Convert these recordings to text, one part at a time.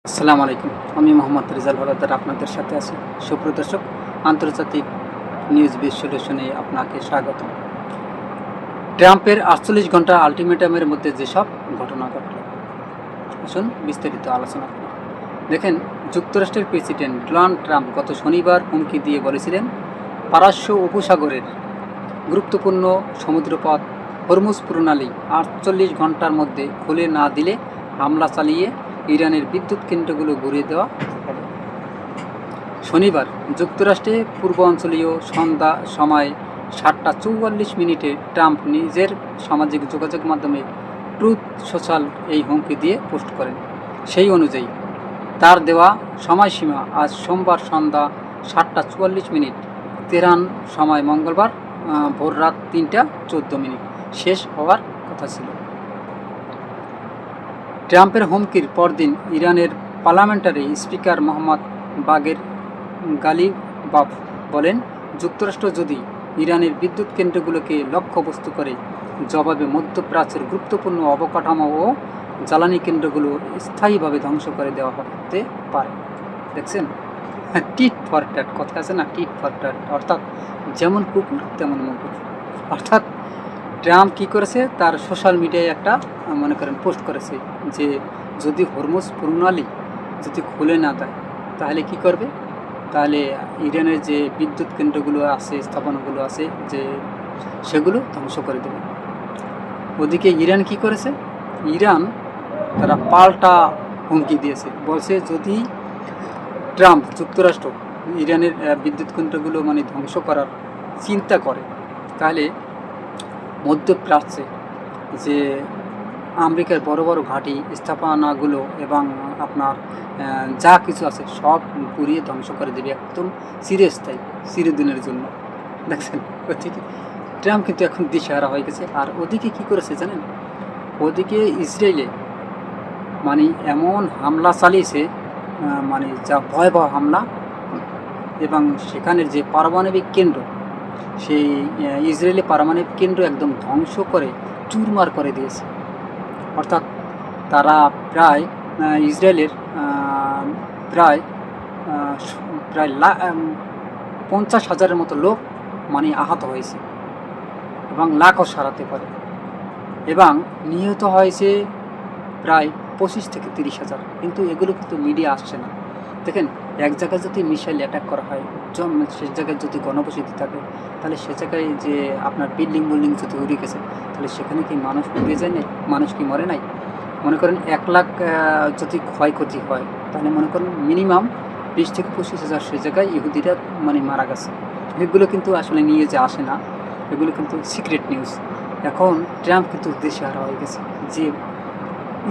আসসালামু আলাইকুম। আমি মোহাম্মদ রেজাল হলাদার আপনাদের সাথে আছি। সুপ্রদর্শক, আন্তর্জাতিক নিউজ বিশ্লেষণে আপনাকে স্বাগতম। ট্রাম্পের 48 ঘন্টা আলটিমেটামের মধ্যে যেসব ঘটনা ঘটল, আসুন বিস্তারিত আলোচনা করি। দেখেন, যুক্তরাষ্ট্রের প্রেসিডেন্ট ডোনাল্ড ট্রাম্প গত শনিবার হুমকি দিয়ে বলেছিলেন, পারস্য উপসাগরের গুরুত্বপূর্ণ সমুদ্রপথ হরমুজ প্রণালী 48 ঘন্টার মধ্যে খুলে না দিলে হামলা চালিয়ে ইরানের বিদ্যুৎ কেন্দ্রগুলো ঘুরিয়ে দেওয়া হবে। শনিবার যুক্তরাষ্ট্রে পূর্বাঞ্চলীয় সন্ধ্যা সময় 7:44 ট্রাম্প নিজের সামাজিক যোগাযোগ মাধ্যমে ট্রুথ সোশ্যাল এই হুমকি দিয়ে পোস্ট করেন। সেই অনুযায়ী তার দেওয়া সময়সীমা আজ সোমবার সন্ধ্যা 7:44 তেহরান সময় মঙ্গলবার ভোর রাত 3:14 শেষ হওয়ার কথা ছিল। ট্রাম্পের হুমকির পরদিন ইরানের পার্লামেন্টারি স্পিকার মোহাম্মদ বাগের গালিবাফ বলেন, যুক্তরাষ্ট্র যদি ইরানের বিদ্যুৎ কেন্দ্রগুলোকে লক্ষ্যবস্তু করে, জবাবে মধ্যপ্রাচ্যের গুরুত্বপূর্ণ অবকাঠামো ও জ্বালানি কেন্দ্রগুলো স্থায়ীভাবে ধ্বংস করে দেওয়া হতে পারে। দেখছেন, টিট ফর ট্যাট কথা আছে না, টিট ফর ট্যাট, অর্থাৎ যেমন কুকুর তেমন মুকুর। অর্থাৎ ট্রাম্প কী করেছে, তার সোশ্যাল মিডিয়ায় একটা মনে করেন পোস্ট করেছে যে যদি হরমুজ প্রণালী যদি খুলে না দেয় তাহলে কি করবে, তাহলে ইরানের যে বিদ্যুৎ কেন্দ্রগুলো আছে, স্থাপনাগুলো আছে, যে সেগুলো ধ্বংস করে দেবে। ওদিকে ইরান কি করেছে, ইরান তারা পাল্টা হুমকি দিয়েছে, বলছে যদি ট্রাম্প যুক্তরাষ্ট্র ইরানের বিদ্যুৎ কেন্দ্রগুলো মানে ধ্বংস করার চিন্তা করে, তাহলে মধ্যপ্রাচ্যে যে আমেরিকার বড় বড় ঘাঁটি স্থাপনাগুলো এবং আপনার যা কিছু আছে সব ঘুরিয়ে ধ্বংস করে দেবে, একদম চিরস্থায়ী, চিরদিনের জন্য। দেখছেন, ওদিকে ট্রাম্প কিন্তু এখন দিশেহারা হয়ে গেছে। আর ওদিকে কি করেছে জানেন, ওদিকে ইসরায়েলে মানে এমন হামলা চালিয়েছে, মানে যা ভয়াবহ হামলা, এবং সেখানের যে পারমাণবিক কেন্দ্র, সেই ইসরায়েলি পারমাণবিক কেন্দ্র একদম ধ্বংস করে চুরমার করে দিয়েছে। অর্থাৎ তারা প্রায় ইসরায়েলের প্রায় প্রায় 50,000-এর মতো লোক মানে আহত হয়েছে এবং লাখও সারাতে পারে, এবং নিহত হয়েছে প্রায় 25 থেকে 30,000। কিন্তু এগুলো কিন্তু মিডিয়া আসছে না। দেখেন, এক জায়গায় যদি মিসাইল অ্যাটাক করা হয়, সে জায়গায় যদি গণবসতি থাকে, তাহলে সে জায়গায় যে আপনার বিল্ডিং যদি উড়ে গেছে, তাহলে সেখানে কি মানুষ উড়ে যায় নাই, মানুষ কি মরে নাই? মনে করেন 1 লাখ যদি ক্ষয়ক্ষতি হয়, তাহলে মনে করেন মিনিমাম 20 থেকে 25,000 সে জায়গায় ইহুদিরা মানে মারা গেছে। এগুলো কিন্তু আসলে নিয়ে যে আসে না, এগুলো কিন্তু সিক্রেট নিউজ। এখন ট্রাম্প কিন্তু দিশেহারা হয়ে গেছে যে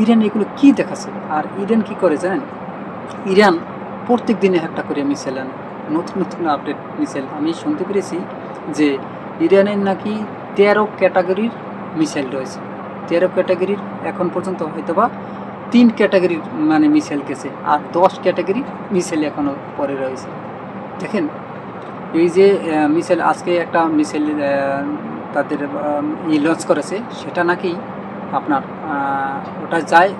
ইরান এগুলো কী দেখাচ্ছে। আর ইরান কি করে জানেন, ইরান প্রত্যেক দিনে একটা করে মিসাইল আনে, নতুন নতুন আপডেট মিসাইল। আমি শুনতে পেরেছি যে ইরানের নাকি 13 ক্যাটাগরির মিসাইল রয়েছে। 13 ক্যাটাগরির এখন পর্যন্ত হয়তোবা 3 ক্যাটাগরির মানে মিসাইল গেছে, আর 10 ক্যাটাগরির মিসাইল এখনও পরে রয়েছে। দেখেন, এই যে মিসাইল, আজকে একটা মিসাইল তাদের লঞ্চ করেছে, সেটা নাকি আপনার ওটা যায়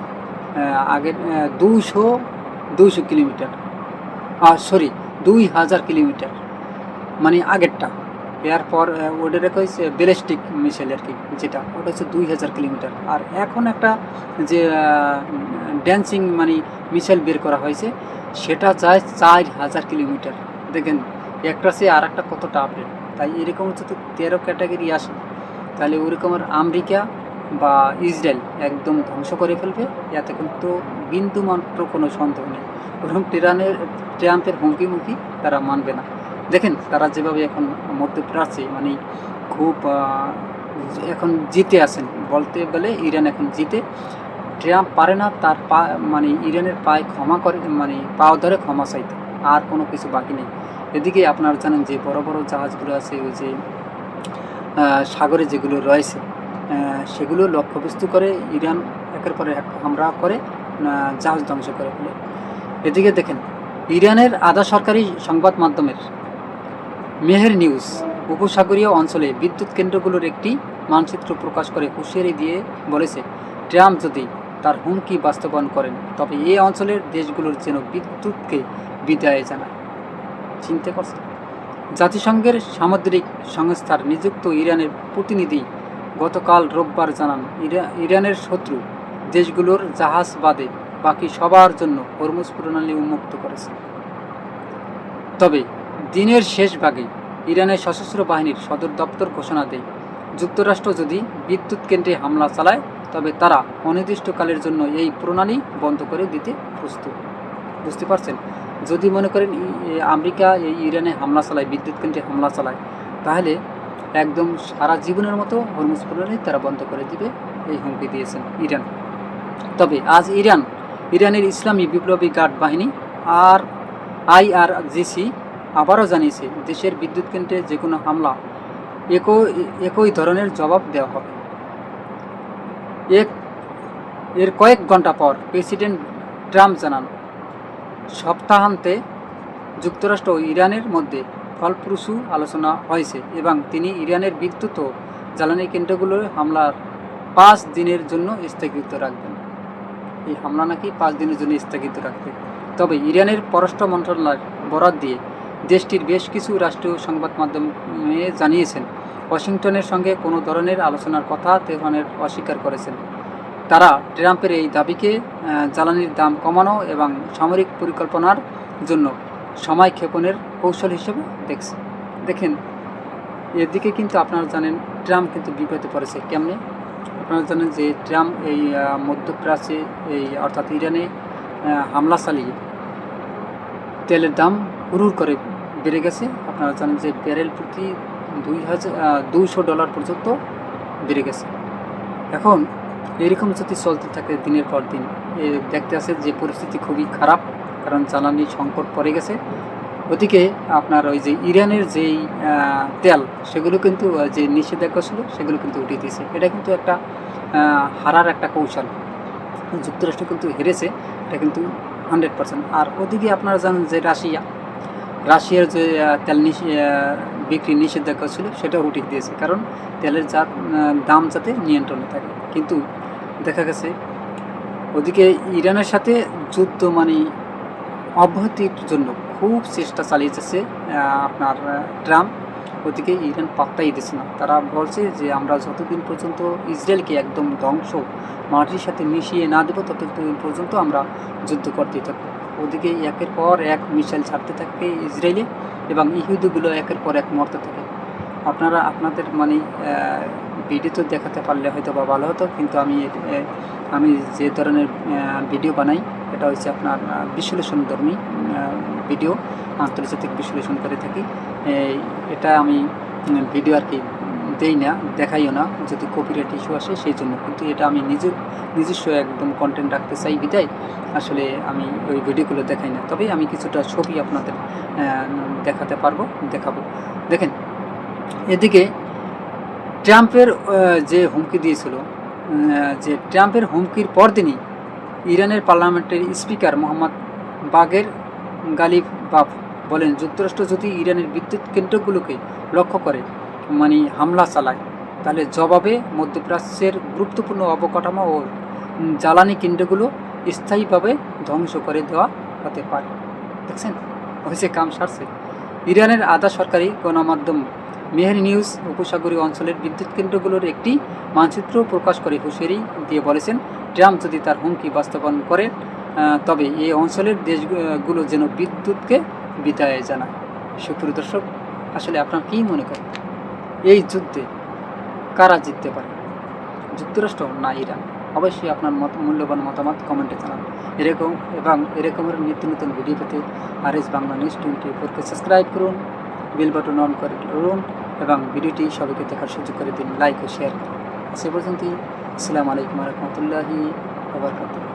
আগের 200 কিলোমিটার, সরি 2000 কিলোমিটার, মানে আগেরটা। এরপর ওটা রেখে হয়েছে ব্যালিস্টিক মিসাইল আর কি, যেটা ওটা হচ্ছে 2000 কিলোমিটার। আর এখন একটা যে ড্যান্সিং মানে মিসাইল বের করা হয়েছে, সেটা যায় 4000 কিলোমিটার। দেখেন, একটা সে আর একটা কতটা আপডেট। তাই এরকম যদি 13 ক্যাটাগরি আসে, তাহলে ওরকমের আমেরিকা বা ইসরায়েল একদম ধ্বংস করে ফেলবে, এতে কিন্তু বিন্দুমাত্র কোনো সন্দেহ নেই। ওরকম ট্রাম্পের হুমকি তারা মানবে না। দেখেন, তারা যেভাবে এখন মধ্যপ্রাচ্যে মানে খুব এখন জিতে আছেন বলতে গেলে, ইরান এখন জিতে। ট্রাম্প পারে না তার মানে ইরানের পায়ে ক্ষমা করে, মানে পাও ধরে ক্ষমা চাইতে, আর কোনো কিছু বাকি নেই। এদিকে আপনারা জানেন যে বড় বড় জাহাজগুলো আছে, ওই যে সাগরে যেগুলো রয়েছে, সেগুলো লক্ষ্যবস্তু করে ইরান একের পর এক হামলা করে জাহাজ ধ্বংস করে ফেলে। এদিকে দেখেন, ইরানের আধা সরকারি সংবাদ মাধ্যমের মেহের নিউজ উপসাগরীয় অঞ্চলে বিদ্যুৎ কেন্দ্রগুলোর একটি মানচিত্র প্রকাশ করে হুঁশিয়ারি দিয়ে বলেছে, ট্রাম্প যদি তার হুমকি বাস্তবায়ন করেন, তবে এই অঞ্চলের দেশগুলোর যেন বিদ্যুৎকে বিদায় জানায়। চিন্তা করছেন? জাতিসংঘের সামুদ্রিক সংস্থার নিযুক্ত ইরানের প্রতিনিধি গতকাল রোববার জানান, ইরানের শত্রু দেশগুলোর জাহাজ বাদে বাকি সবার জন্য হরমুজ প্রণালী উন্মুক্ত করেছে। তবে দিনের শেষ ভাগে ইরানের সশস্ত্র বাহিনীর সদর দপ্তর ঘোষণা দেয়, যুক্তরাষ্ট্র যদি বিদ্যুৎ কেন্দ্রে হামলা চালায় তবে তারা অনির্দিষ্টকালের জন্য এই প্রণালী বন্ধ করে দিতে প্রস্তুত। বুঝতে পারছেন? যদি মনে করেন আমেরিকা এই ইরানে হামলা চালায়, বিদ্যুৎ কেন্দ্রে হামলা চালায়, তাহলে একদম সারা জীবনের মতো হরমুজ প্রণালী তারা বন্ধ করে দিবে, এই হুমকি দিয়েছেন ইরান। তবে আজ ইরানের ইসলামী বিপ্লবী গার্ড বাহিনী আর IRGC আবারও জানিয়েছে দেশের বিদ্যুৎ কেন্দ্রে যে কোনো হামলা একই ধরনের জবাব দেওয়া হবে। এর কয়েক ঘন্টা পর প্রেসিডেন্ট ট্রাম্প জানান, সপ্তাহান্তে যুক্তরাষ্ট্র ও ইরানের মধ্যে ফলপ্রসূ আলোচনা হয়েছে এবং তিনি ইরানের বিদ্যুৎ ও জ্বালানি কেন্দ্রগুলোর হামলার 5 দিনের জন্য স্থগিত রাখবেন। এই হামলা নাকি 5 দিনের জন্য স্থগিত রাখবে। তবে ইরানের পররাষ্ট্র মন্ত্রণালয় বরাত দিয়ে দেশটির বেশ কিছু রাষ্ট্রীয় সংবাদ মাধ্যমে জানিয়েছেন, ওয়াশিংটনের সঙ্গে কোনো ধরনের আলোচনার কথা তেহরানের অস্বীকার করেছেন। তারা ট্রাম্পের এই দাবিকে জ্বালানির দাম কমানো এবং সামরিক পরিকল্পনার জন্য সময় ক্ষেপণের কৌশল হিসেবে দেখছে। দেখেন, এদিকে কিন্তু আপনারা জানেন ট্রাম্প কিন্তু বিপদে পড়েছে। কেমনে? আপনারা জানেন যে ট্রাম্প এই মধ্যপ্রাচ্যে অর্থাৎ ইরানে হামলা চালিয়ে তেলের দাম হুড় করে বেড়ে গেছে। আপনারা জানেন যে ব্যারেল প্রতি $200 পর্যন্ত বেড়ে গেছে। এখন এরকম যদি চলতে থাকে দিনের পর দিন, দেখতে আছে যে পরিস্থিতি খুবই খারাপ, কারণ জ্বালানি সংকট পড়ে গেছে। ওদিকে আপনার ওই যে ইরানের যেই তেল, সেগুলো কিন্তু যে নিষেধাজ্ঞা ছিল সেগুলো কিন্তু উঠিয়ে দিয়েছে। এটা কিন্তু একটা হারার একটা কৌশল। যুক্তরাষ্ট্র কিন্তু হেরেছে, এটা কিন্তু 100%। আর ওদিকে আপনারা জানেন যে রাশিয়ার যে তেল বিক্রি নিষেধাজ্ঞা ছিল সেটা উঠিয়ে দিয়েছে, কারণ তেলের দাম যাতে নিয়ন্ত্রণে থাকে। কিন্তু দেখা গেছে ওদিকে ইরানের সাথে যুদ্ধ অব্যাহতির জন্য খুব চেষ্টা চালিয়ে যাচ্ছে আপনার ট্রাম্প। ওদিকে ইরান পাত্তাই দিচ্ছে না। তারা বলছে যে আমরা যতদিন পর্যন্ত ইসরায়েলকে একদম ধ্বংস মাটির সাথে মিশিয়ে না দেবো ততদিন পর্যন্ত আমরা যুদ্ধ করতেই থাকবো। ওদিকে একের পর এক মিসাইল ছাড়তে থাকবে ইসরায়েলে এবং ইহুদিগুলো একের পর এক মরতে থাকে। আপনারা আপনাদের ভিডিও তো দেখাতে পারলে হয়তো বা ভালো হতো, কিন্তু আমি যে ধরনের ভিডিও বানাই এটা হচ্ছে আপনার বিশ্লেষণধর্মী ভিডিও, আন্তর্জাতিক বিশ্লেষণ করে থাকি। এটা আমি ভিডিও আর কি দেই না, দেখাইও না, যদি কপিরাইট ইস্যু আসে সেই জন্য। কিন্তু এটা আমি নিজস্ব একদম কন্টেন্ট রাখতে চাই বিদায় আসলে আমি ওই ভিডিওগুলো দেখাই না। তবে আমি কিছুটা ছবি আপনাদের দেখাবো। দেখেন, এদিকে ট্রাম্পের যে হুমকি দিয়েছিল, যে ট্রাম্পের হুমকির পরদিনই ইরানের পার্লামেন্টের স্পিকার মোহাম্মদ বাগের গালিবাফ বলেন, যুক্তরাষ্ট্র যদি ইরানের বিদ্যুৎ কেন্দ্রগুলোকে লক্ষ্য করে হামলা চালায় তাহলে জবাবে মধ্যপ্রাচ্যের গুরুত্বপূর্ণ অবকাঠামো ও জ্বালানি কেন্দ্রগুলো স্থায়ীভাবে ধ্বংস করে দেওয়া হতে পারে। দেখছেন, হয়েছে কাম সারছে। ইরানের আধা সরকারি গণমাধ্যম মেহের নিউজ উপসাগরীয় অঞ্চলের বিদ্যুৎ কেন্দ্রগুলোর একটি মানচিত্র প্রকাশ করে হুঁশিয়ারি দিয়ে বলেছেন, ট্রাম্প যদি তার হুমকি বাস্তবায়ন করে তবে এই অঞ্চলের দেশগুলো যেন বিদ্যুৎকে বিদায় জানায়। সুপ্রিয় দর্শক, আসলে আপনার কী মনে করেন এই যুদ্ধে কারা জিততে পারে, যুক্তরাষ্ট্র না ইরান? অবশ্যই আপনার মূল্যবান মতামত কমেন্টে জানান। এরকমের নিত্য নতুন ভিডিও পেতে RS বাংলা নিউজ 24কে সাবস্ক্রাইব করুন, বেল বাটন অন করে করুন এবং ভিডিওটি সবাইকে দেখার সুযোগ করে দিন, লাইক ও শেয়ার করুন। সে পর্যন্তই, আসসালামু আলাইকুম ওয়া রাহমাতুল্লাহি ওয়া বারাকাতুহু।